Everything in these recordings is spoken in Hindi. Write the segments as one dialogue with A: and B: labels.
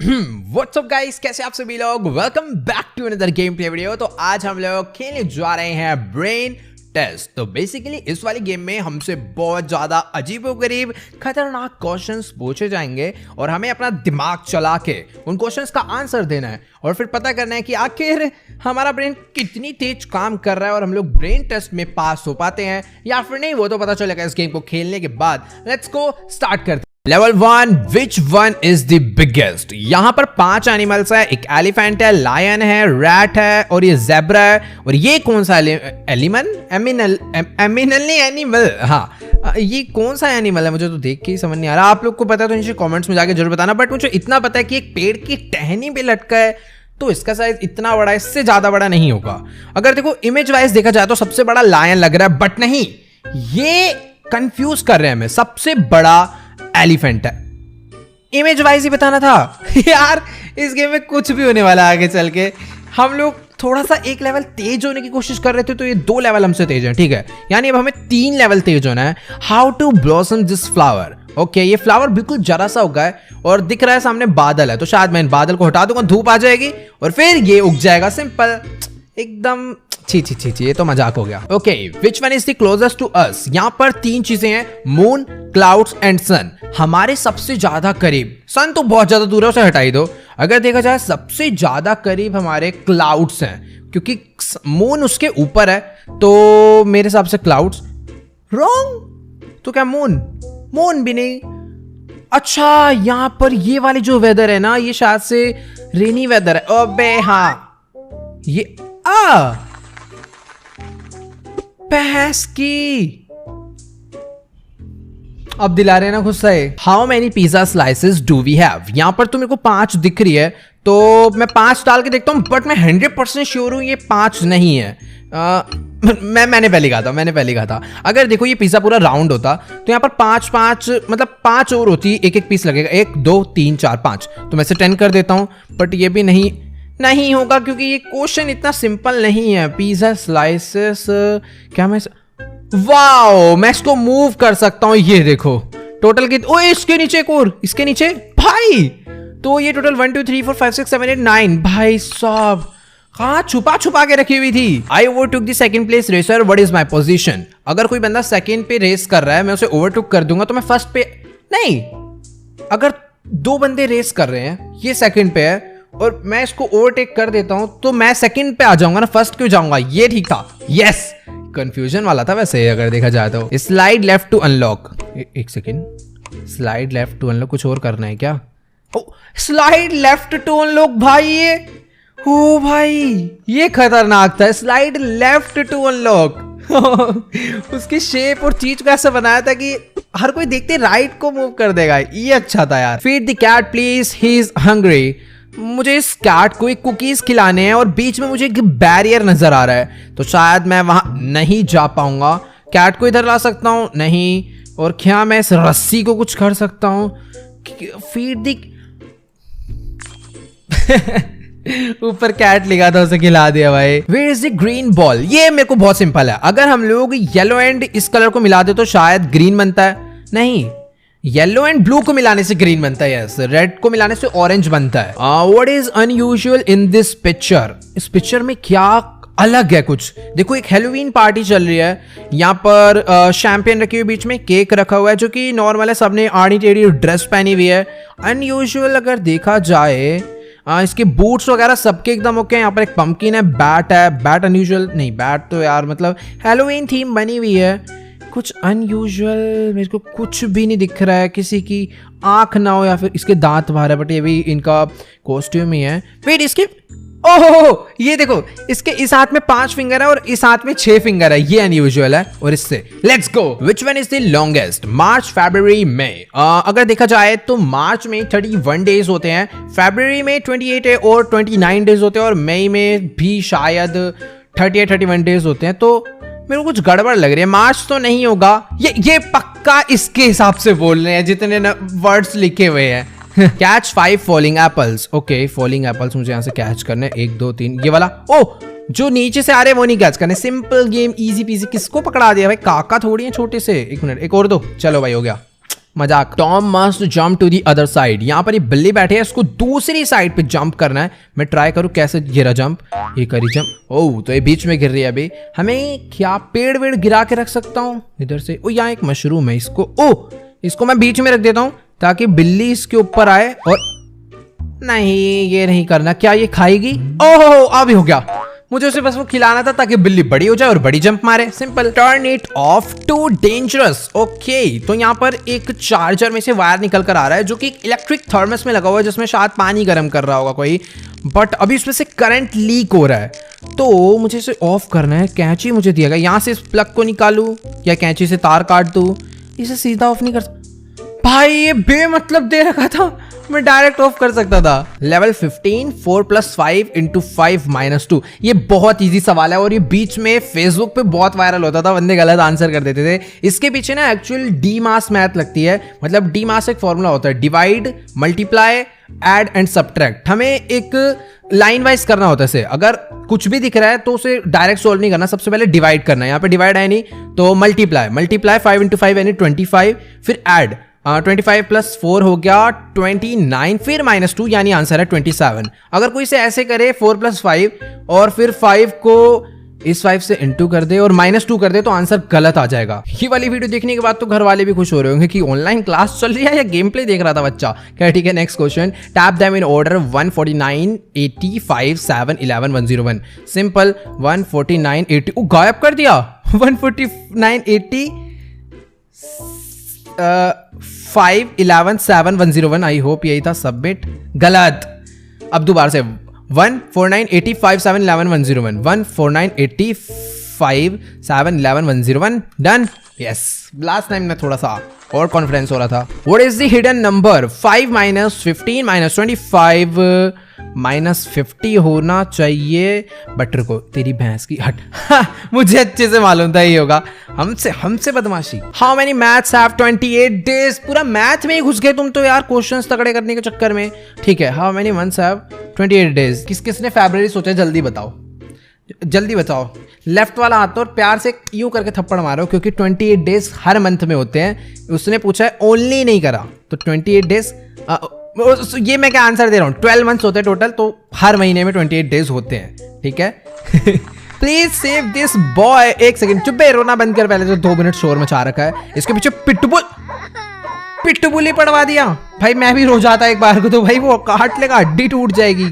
A: व्हाट्स अप गाइस, कैसे आप सभी लोग। Welcome back to another game play video. तो आज हम लोग खेलने जा रहे हैं ब्रेन टेस्ट। तो बेसिकली इस वाली गेम में हमसे बहुत ज़्यादा अजीबोगरीब खतरनाक क्वेश्चंस पूछे जाएंगे और हमें अपना दिमाग चला के उन क्वेश्चंस का आंसर देना है और फिर पता करना है कि आखिर हमारा ब्रेन कितनी तेज काम कर रहा है और हम लोग ब्रेन टेस्ट में पास हो पाते हैं या फिर नहीं, वो तो पता चलेगा इस गेम को खेलने के बाद। लेट्स गो, स्टार्ट करते हैं। Level 1, which one is the biggest. यहाँ पर 5 एनिमल्स है। एक एलिफेंट है, लायन है, रैट है और ये ज़ेब्रा है। और ये कौन सा एनिमल, हाँ ये कौन सा एनिमल है मुझे तो देख के ही समझ नहीं आ रहा। आप लोग को पता है तो नीचे कमेंट्स में जाके जरूर बताना। बट मुझे इतना पता है कि एक पेड़ की टहनी पे लटका है तो इसका साइज इतना बड़ा, इससे ज्यादा बड़ा नहीं होगा। अगर देखो इमेज वाइज देखा जाए तो सबसे बड़ा लायन लग रहा है, बट नहीं, ये कंफ्यूज कर रहे हैं हमें। सबसे बड़ा एलिफेंट है। इमेज वाइज ही बताना था यार। इस गेम में कुछ भी होने वाला है आगे चल के। हम लोग थोड़ा सा एक लेवल तेज होने की कोशिश कर रहे थे तो ये 2 लेवल हमसे तेज है, ठीक है। यानी अब हमें 3 लेवल तेज होना है। How to blossom this flower. Okay, ये फ्लावर बिल्कुल जरा सा उगा है और दिख रहा है सामने बादल है, तो शायद मैं इन बादल को हटा दूंगा, धूप आ जाएगी और फिर ये उग जाएगा। सिंपल, एकदम छी, ये तो मजाक हो गया। Okay, which one is the closest to us. यहाँ पर 3 चीजें हैं, मून, क्लाउड्स एंड सन। हमारे सबसे ज्यादा करीब, सन तो बहुत ज्यादा दूर है, उसे हटाई दो। अगर देखा जाए सबसे ज्यादा करीब हमारे क्लाउड्स हैं, क्योंकि मून उसके ऊपर है, तो मेरे हिसाब से क्लाउड्स। रॉन्ग, तो क्या मून भी नहीं। अच्छा, यहाँ पर ये वाली जो वेदर है ना, ये शायद से रेनी वेदर है। अबे हाँ, ये भैंस की। अब दिला रहे ना गुस्सा है। How many pizza slices do we have. यहां पर तो मेरे को 5 दिख रही है, तो मैं 5 डाल के देखता हूं, बट मैं 100% श्योर हूं ये 5 नहीं है। मैंने पहले कहा था। अगर देखो ये पिज्जा पूरा राउंड होता तो यहाँ पर 5 मतलब 5 और होती, एक पीस लगेगा। 1 2 3 4 5, तो मैं से 10 कर देता हूं। बट ये भी नहीं होगा क्योंकि ये क्वेश्चन इतना सिंपल नहीं है। पिज्जा स्लाइसेस, क्या मैं वाओ, मैं इसको मूव कर सकता हूं। ये देखो टोटल की, ओ इसके नीचे एक और, इसके नीचे भाई, तो ये टोटल 1 2 3 4 5 6 7 8 9। भाई साहब, कहाँ छुपा के रखी हुई थी। I overtook the second place racer, what is my position. अगर कोई बंदा सेकंड पे रेस कर रहा है, मैं उसे ओवरटुक कर दूंगा तो मैं फर्स्ट पे नहीं। अगर 2 बंदे रेस कर रहे हैं, ये सेकंड पे है और मैं इसको ओवरटेक कर देता हूं तो मैं सेकंड पे आ जाऊंगा ना, फर्स्ट क्यों जाऊंगा। ये ठीक था, यस। कंफ्यूजन वाला था वैसे अगर देखा जाए तो। Slide left to unlock. एक second, slide left to unlock, कुछ और करना है क्या? ओ, स्लाइड लेफ्ट टू अनलॉक भाई, ये ओ भाई ये खतरनाक था। स्लाइड लेफ्ट टू अनलॉक उसकी शेप और चीज को ऐसा बनाया था कि हर कोई देखते राइट को मूव कर देगा। ये अच्छा था यार। Feed the cat please, he is hungry. मुझे इस कैट को एक कुकीज खिलाने हैं और बीच में मुझे एक बैरियर नजर आ रहा है, तो शायद मैं वहां नहीं जा पाऊंगा। कैट को इधर ला सकता हूं? नहीं। और क्या मैं इस रस्सी को कुछ कर सकता हूं? फीड दी ऊपर कैट लिखा था, उसे खिला दिया भाई। Where is the green ball. ये मेरे को बहुत सिंपल है। अगर हम लोग येलो एंड इस कलर को मिला दे तो शायद ग्रीन बनता है। नहीं, येलो एंड ब्लू को मिलाने से ग्रीन बनता है। यस, रेड को मिलाने से ऑरेंज बनता है। What is unusual in this picture. इस पिक्चर में क्या अलग है कुछ? देखो, एक हैलोवीन पार्टी चल रही है। यहाँ पर शैंपेन रखी हुई, बीच में केक रखा हुआ है जो कि नॉर्मल है। सबने आड़ी टेढ़ी ड्रेस पहनी हुई है। अनयूजुअल अगर देखा जाए, इसके बूट्स वगैरह सबके एकदम ओके। यहाँ पर एक पंपकिन है, बैट है। बैट अनयूजुअल नहीं, बैट तो यार मतलब हैलोवीन थीम बनी हुई है। कुछ अनयूजुअल मेरे को कुछ भी नहीं दिख रहा है। किसी की आंख ना हो या फिर इसके दांत बाहर है, बट ये भी इनका कॉस्ट्यूम ही है। वेट, इसके ओह ये देखो, इसके इस हाथ में 5 फिंगर है और इस हाथ में 6 फिंगर है। ये अनयूजुअल है। और इससे let's go, which one is the longest. मार्च, फरवरी, मई। अगर देखा जाए तो मार्च में 31 डेज होते हैं, फरवरी में 28 और 29 डेज होते हैं और मई में भी शायद 31 डेज होते हैं। तो मेरे को कुछ गड़बड़ लग रही है। मार्च तो नहीं होगा। ये पक्का इसके हिसाब से बोल रहे हैं जितने वर्ड्स लिखे हुए हैं। Catch 5 falling apples. Okay, falling apples मुझे यहाँ से कैच करने 1 2 3। ये वाला, ओ जो नीचे से आ रहे हैं वो नहीं कैच करने। Simple game, easy PG. किसको पकड़ा दिया भाई? काका थोड़ी है छोटे से। 1 मिनट, एक और दो। चलो भाई, हो गया। मजाक। Tom must jump to the other side. यहाँ पर ये बिल्ली बैठी है, इसको दूसरी साइड पे जंप करना है। मैं ट्राई करूँ कैसे गिरा जंप, ये करी जंप। ओह तो ये बीच में गिर रही है अभी। हमें क्या पेड़ वेड़ गिरा के रख सकता हूँ इधर से? ओ यहाँ एक मशरूम है, इसको मैं बीच में रख देता हूँ ताकि बिल्ली इसके ऊपर आए। और नहीं ये नहीं करना। क्या ये खाएगी? ओह अभी हो गया। मुझे उसे बस वो खिलाना था ताकि बिल्ली बड़ी हो जाए और बड़ी जंप मारे। Simple. Turn it off too dangerous. Okay तो यहाँ पर एक चार्जर में से वायर निकल कर आ रहा है जो कि एक इलेक्ट्रिक थर्मस में लगा हुआ है जिसमें शायद पानी गर्म कर रहा होगा कोई, बट अभी उसमें से करंट लीक हो रहा है तो मुझे इसे ऑफ करना है। कैंची मुझे दिया गया, यहाँ से इस प्लग को निकालू या कैंची से तार काट दूं? इसे सीधा ऑफ नहीं कर सकता भाई, ये बेमतलब दे रखा था, मैं डायरेक्ट ऑफ कर सकता था। लेवल 15 4 + 5 × 5 - 2। ये बहुत इजी सवाल है और ये बीच में फेसबुक पे बहुत वायरल होता था, बंदे गलत आंसर कर देते थे। इसके पीछे ना एक्चुअल डी मास मैथ लगती है। मतलब डी मास एक फॉर्मूला होता है, divide, multiply, add and subtract. हमें एक लाइन वाइज करना होता है इसे। अगर कुछ भी दिख रहा है तो उसे डायरेक्ट सोल्व नहीं करना, सबसे पहले डिवाइड करना है। यहाँ पे डिवाइड है नहीं तो मल्टीप्लाई 5 × 5 यानी 25, फिर ऐड 25 + 4 हो गया 29, फिर -2 यानी आंसर है 27। अगर कोई से ऐसे करे 4 + 5 और फिर 5 को इस 5 से इंटू कर दे और -2 कर दे तो आंसर गलत आ जाएगा। ये वाली वीडियो देखने के बाद तो घर वाले भी खुश हो रहे होंगे कि ऑनलाइन क्लास चल रही है या गेम प्ले देख रहा था बच्चा। क्या ठीक है। Next question. Tap them in order 149 80 5 7 11 101। Simple. 149 80 गायब कर दिया। 149 80 5 11 7 101। आई होप यही था। सबमिट। गलत। अब दोबारा से 149 80 5 7 11 101। 149 80 5 7 11 101। डन। यस लास्ट टाइम में थोड़ा सा और कॉन्फिडेंस हो रहा था। What is the hidden number? 5 - 15 - 25 -50 होना चाहिए। बटर को तेरी भैंस की हट। मुझे अच्छे से मालूम था ये होगा। हमसे बदमाशी। How many maths have 28 days? पूरा मैथ में ही घुस गए तुम तो यार, क्वेश्चंस तगड़े करने के चक्कर में। ठीक है। How many months have 28 days? किसने फरवरी सोचा? जल्दी बताओ, जल्दी बताओ। लेफ्ट वाला हाथ और प्यार से यूं करके थप्पड़ मारो क्योंकि 28 डेज हर मंथ में होते हैं। उसने पूछा है ओनली नहीं करा तो 28 डेज। ये मैं क्या आंसर दे रहा हूँ? 12 मंथ्स होते हैं टोटल, तो हर महीने में 28 डेज होते हैं। ठीक है। Please save this boy. एक सेकंड चुप बे, रोना बंद कर। पहले तो 2 मिनट शोर मचा रखा है। इसके पीछे पिटबुल ही पड़वा दिया भाई। मैं भी रो जाता एक बार को तो भाई वो काट लेगा, हड्डी टूट जाएगी।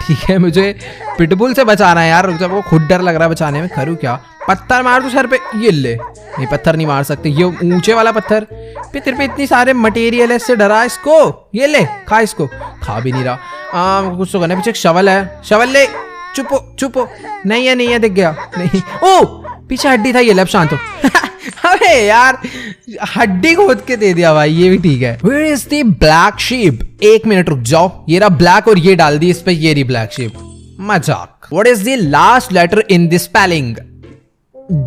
A: ठीक है मुझे पिटबुल से बचाना है यार, जब वो खुद डर लग रहा है बचाने में। करूँ क्या? पत्थर मार दो सर पे। ये ले। नहीं पत्थर नहीं मार सकते, ये ऊंचे वाला पत्थर पे। तेरे पे इतनी सारे मटेरियल है, इससे डरा इसको। ये ले खा इसको। खा भी नहीं रहा। कुछ तो करना। पीछे एक शवल है, शवल ले। चुपो। नहीं है दिख गया। नहीं। ओ पीछे हड्डी था, ये लब शांत हो। अबे यार हड्डी खोद के दे दिया भाई, ये भी ठीक है। Where is the black sheep? 1 minute रुक जाओ। ये रहा ब्लैक और ये डाल दी इस पे, ये रही ब्लैक शीप। मजाक। What is the last letter in the spelling?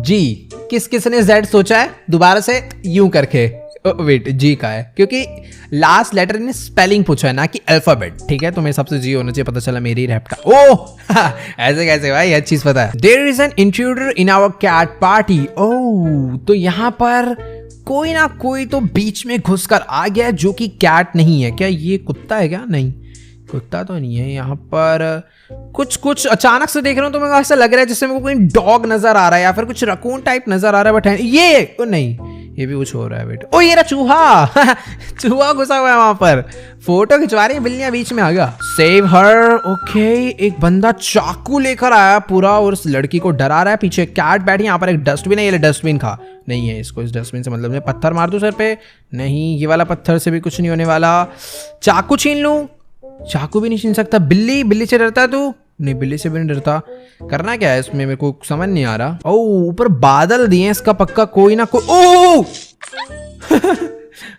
A: जी। किसने Z सोचा है? दोबारा से यूं करके। वेट जी का है क्योंकि लास्ट लेटर ने स्पेलिंग पूछा है ना कि अल्फाबेट। ठीक है तो मेरे सबसे जी होना चाहिए। पता चला मेरी रैप का। ओह ऐसे कैसे भाई? अच्छी चीज पता है। There is an intruder in our cat party. ओह तो यहाँ पर कोई ना कोई तो बीच में घुसकर आ गया जो कि कैट नहीं है। क्या ये कुत्ता है क्या? नहीं कुत्ता तो नहीं है। यहाँ पर कुछ अचानक से देख रहा हूँ तो मेरे को ऐसा लग रहा है जैसे मेरे को कोई डॉग नजर आ रहा है या फिर कुछ रकून टाइप नजर आ रहा है। बट ये नहीं, ये भी कुछ हो रहा है बेटा। ओ ये रहा चूहा। चूहा घुसा हुआ है वहां पर। फोटो खिंचवा रही है, बिल्लियां बीच में आ गया। Save her. ओके एक बंदा चाकू लेकर आया पूरा और उस लड़की को डरा रहा है। पीछे कैट बैठी। यहाँ पर एक डस्टबिन है, ये डस्टबिन खा नहीं है इसको। इस डस्टबिन से मतलब पत्थर मार दूं सर पे? नहीं ये वाला पत्थर से भी कुछ नहीं होने वाला। चाकू छीन लूं? चाकू भी नहीं छीन सकता। बिल्ली से डरता है तू? नहीं बिल्ली से भी नहीं डरता। करना क्या है इसमें मेरे को समझ नहीं आ रहा। ओह ऊपर बादल दिए इसका पक्का कोई ना कोई। ओह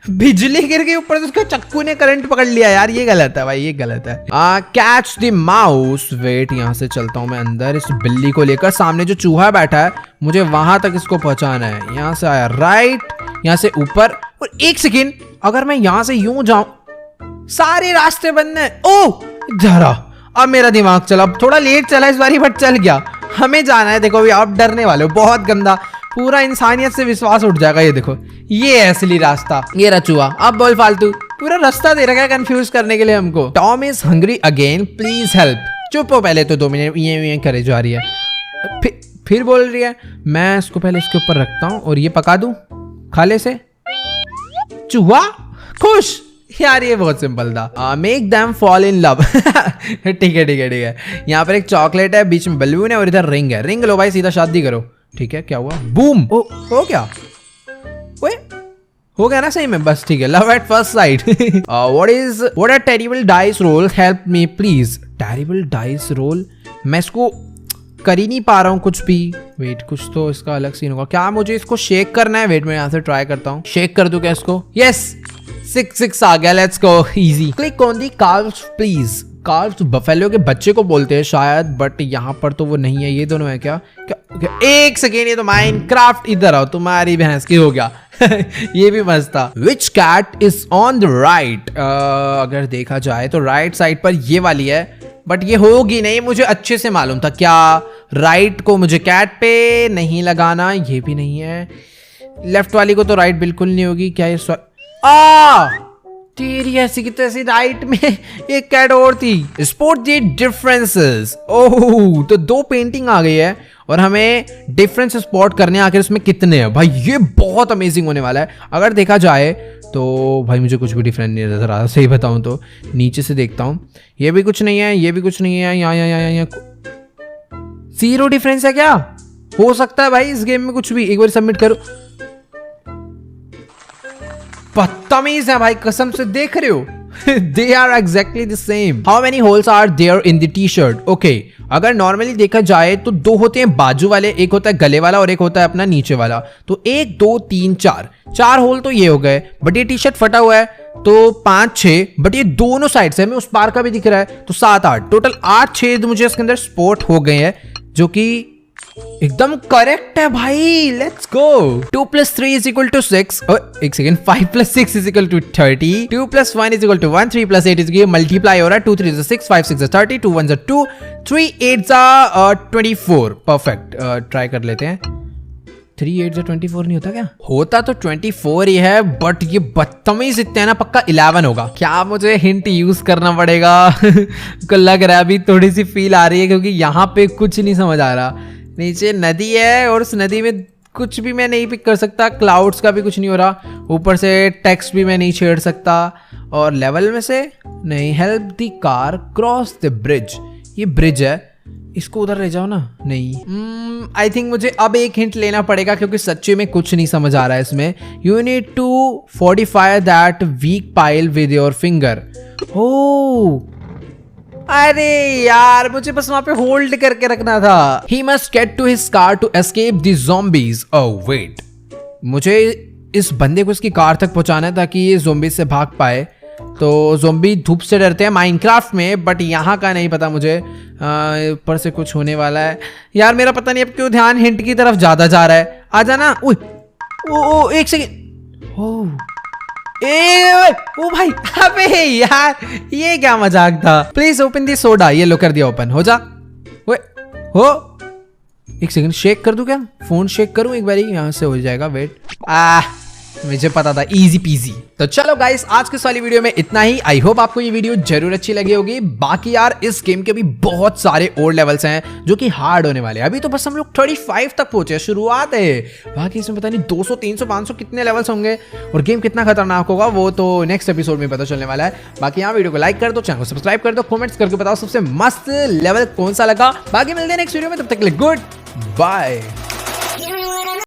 A: बिजली गिर गई ऊपर से, उसके चक्कू ने करंट पकड़ लिया यार। ये गलत है भाई, ये गलत है। Catch the mouse. वेट यहाँ से चलता हूँ मैं अंदर इस बिल्ली को लेकर। सामने जो चूहा बैठा है मुझे वहां तक इसको पहुंचाना है। यहाँ से आया राइट, यहाँ से ऊपर। और 1 सेकेंड अगर मैं यहाँ से यूं जाऊं सारे रास्ते बंद है। ओह जरा अब मेरा दिमाग चला। अब थोड़ा लेट चला इस बारी बट चल गया। हमें जाना है। देखो अभी आप डरने वाले हो बहुत गंदा। पूरा इंसानियत से विश्वास उठ जाएगा। ये देखो, ये है असली रास्ता। ये रचुआ, अब बोल फालतू, पूरा रास्ता दे रखा है कंफ्यूज करने के लिए हमको। Tom is hungry again, please help. चुप हो पहले तो 2 मिनट, ये करे जा रही है, फिर बोल रही है। मैं इसको पहले इसके ऊपर रखता हूँ और ये पका दूं खाले से। चूहा खुश। यार ये बहुत सिंपल था। Make them fall in love. ठीक है ठीक है ठीक है। यहाँ पर एक चॉकलेट है, बीच में बलून है और इधर रिंग है। रिंग लो भाई, सीधा शादी करो। ठीक है, क्या हुआ? बूम। हो क्या? ओए हो गया ना सही में? बस ठीक है। Love at first sight. What a terrible dice role, help me please. Terrible dice role, मैं इसको कर ही नहीं पा रहा हूँ कुछ भी। वेट, कुछ तो इसका अलग सीन होगा क्या? मुझे इसको शेक करना है। वेट, मैं यहाँ से ट्राई करता हूँ। शेक कर दूं क्या इसको? यस, 6 आ गया। Let's go, easy. Click on the calves please. Calves buffalo के बच्चे को बोलते हैं शायद, बट यहाँ पर तो वो नहीं है। ये दोनों है क्या? एक सेकेंड, ये तो माइनक्राफ्ट। इधर आओ, तुम्हारी भैंस की हो गया। ये भी मस्त था। Which cat is on the right? अगर देखा जाए तो राइट साइड पर ये वाली है, बट ये होगी नहीं, मुझे अच्छे से मालूम था। क्या राइट को मुझे कैट पे नहीं लगाना? ये भी नहीं है। लेफ्ट वाली को तो राइट बिल्कुल नहीं होगी। क्या ये तेरी ऐसी की तैसी राइट में एक कैट और थी। Spot the differences. ओह, तो 2 पेंटिंग आ गई है और हमें डिफरेंस स्पॉट करने आखिर इसमें कितने हैं। भाई ये बहुत अमेजिंग होने वाला है। अगर देखा जाए तो भाई मुझे कुछ भी डिफरेंट नहीं नजर आ रहा, सही बताऊं तो। नीचे से देखता हूं, ये भी कुछ नहीं है, ये भी कुछ नहीं है। यहाँ 0 डिफरेंस है क्या? हो सकता है भाई इस गेम में कुछ भी। एक बार सबमिट करो। बदतमीज है भाई, कसम से। देख रहे हो? They are exactly the same. How many holes are there in the t-shirt? Okay, अगर नॉर्मली देखा जाए तो 2 होते हैं बाजू वाले, एक होता है गले वाला और एक होता है अपना नीचे वाला। तो 1 2 3 4 होल तो ये हो गए। बट ये टी शर्ट फटा हुआ है तो 5 6, बट ये दोनों साइड से हमें उस पार का भी दिख रहा है, तो 7 8, टोटल 8 छेद मुझे इसके अंदर स्पॉट हो गए हैं, जो कि एकदम करेक्ट है भाई। Let's go. 2 + 3 = 6। एक सेकेंड, 5 + 6 = 30। 2 + 1 = 1। 3 + 8 = मल्टीप्लाई हो रहा है। 2 3 6, 5 6 30, 2 1 2, 3 8 24। परफेक्ट। ट्राई कर लेते हैं। 3 8 24 नहीं होता क्या? होता तो 24 ही है, बट ये बदतमीज इतने ना, पक्का 11 होगा। क्या मुझे हिंट यूज करना पड़ेगा? को लग रहा है अभी थोड़ी सी फील आ रही है, क्योंकि यहाँ पे कुछ नहीं समझ आ रहा। नीचे नदी है और उस नदी में कुछ भी मैं नहीं पिक कर सकता। क्लाउड्स का भी कुछ नहीं हो रहा। ऊपर से टेक्स्ट भी मैं नहीं छेड़ सकता। और लेवल में से नहीं। Help the car cross the bridge. ये ब्रिज है, इसको उधर ले जाओ ना। नहीं, आई थिंक मुझे अब एक हिंट लेना पड़ेगा, क्योंकि सच्चे में कुछ नहीं समझ आ रहा है इसमें। You need to fortify that weak pile with your finger. ओह, अरे यार, मुझे बस वहां पे होल्ड करके रखना था। He must get to his car to escape the zombies. Oh wait, मुझे इस बंदे को इसकी कार तक पहुंचाना है ताकि ये ज़ोंबी से भाग पाए। तो ज़ोंबी धूप से डरते हैं माइनक्राफ्ट में, बट यहाँ का नहीं पता मुझे। ऊपर से कुछ होने वाला है यार। मेरा पता नहीं अब क्यों ध्यान हिंट की तरफ ज्यादा जा रहा है। आ जाना। ओ एक सेकेंड। ओ भाई, अबे यार ये क्या मजाक था। Please open the soda. ये लो, कर दिया ओपन। हो जा। हो, एक सेकंड, शेक कर दूं क्या? फोन शेक करूं एक बारी, यहां से हो जाएगा। वेट, मुझे पता था, इजी पीजी। तो चलो गाइस, आज के वाली वीडियो में इतना ही। आई होप आपको ये वीडियो जरूर अच्छी लगी होगी। बाकी यार इस गेम के भी बहुत सारे और लेवल्स हैं जो कि हार्ड होने वाले हैं। अभी तो बस हम लोग 35 तक पहुंचे, शुरुआत है। बाकी इसमें पता नहीं 200 300 500 कितने लेवल्स होंगे और गेम कितना खतरनाक होगा, वो तो नेक्स्ट एपिसोड में पता चलने वाला है। बाकी यहाँ वीडियो को लाइक कर दो, चैनल को सब्सक्राइब कर दो, कमेंट्स करके बताओ सबसे मस्त लेवल कौन सा लगा। बाकी मिलते हैं नेक्स्ट वीडियो में, तब तक के लिए गुड बाय।